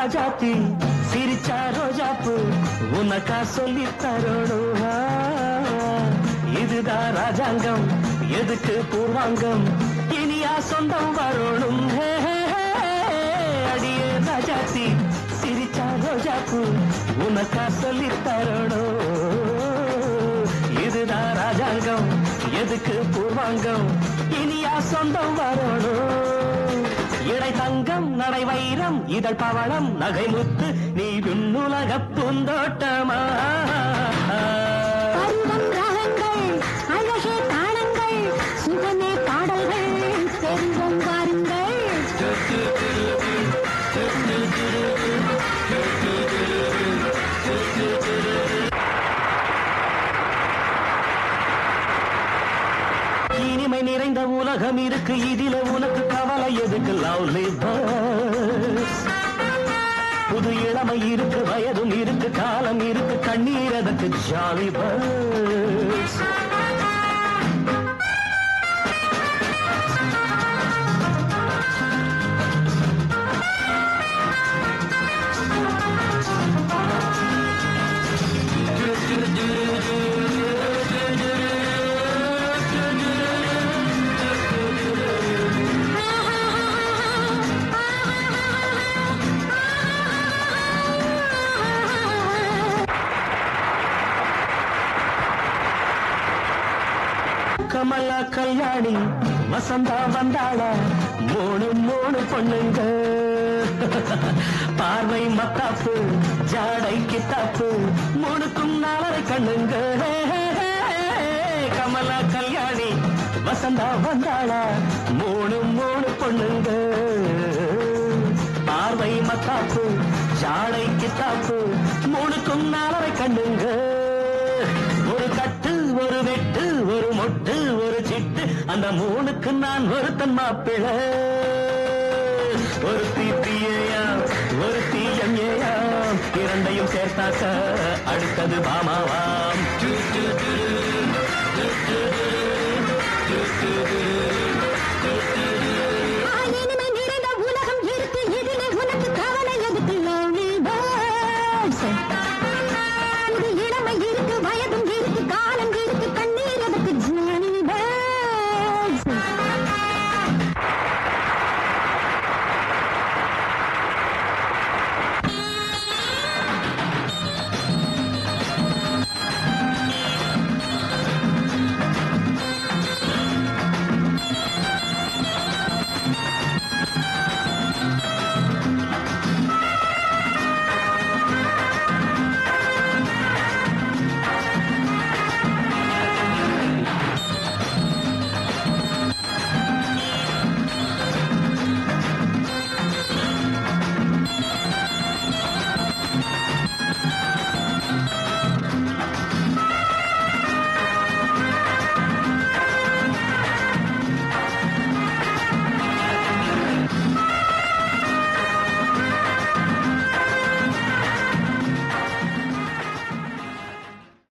ராஜாத்தி சிரிச்சா ரோஜாப்பு உனக்கா சொல்லி தரணும். இதுதான் ராஜாங்கம் எதுக்கு பூர்வாங்கம் இனியா சொந்தம் வரணும். அடியே ராஜாத்தி சிரிச்சா ரோஜாப்பு உனக்கா சொல்லி தரணும். இதுதான் ராஜாங்கம் எதுக்கு பூர்வாங்கம் இனியா சொந்தம் வரணும். இடை தங்கம் நடை வைரம் இதழ் பவளம் நகை முத்து நீ விண்ணுலக பூந்தோட்டமா. அழகே தாளங்கள் சுகமே பாடல்கள் பெருங்கும் வாருங்கள். இனிமை நிறைந்த உலகம் இருக்கு இதில உனக்கு கவலை எதுக்கு? Lovely birds. புது இளமை இருக்கு வயதும் இருக்கு காலம் இருக்கு கண்ணீர் அதற்கு ஜாலி பேர்ட்ஸ். கமலா கல்யாணி வசந்தா வந்தாளா மூணு மூணு பொண்ணுங்க. பார்வை மத்தாப்பு ஜாடை கித்தாப்பு மூணுக்கும் நாளரை கண்ணுங்க. கமலா கல்யாணி வசந்தா வந்தாளா மூணு மூணு பொண்ணுங்க. பார்வை மத்தாப்பு ஜாடை கித்தாப்பு மூணுக்கும் நாளரை கண்ணுங்க. ஒரு கட்டு ஒரு வெட்டு ஒரு மொட்டு ஒரு சிட்டு அந்த மூணுக்கு நான் ஒருத்தன் மாப்பிள. ஒரு தீப்பியாம் ஒரு தீயம்யாம் இரண்டையும் சேர்த்தாக்க அடுத்தது பாமாவாம்.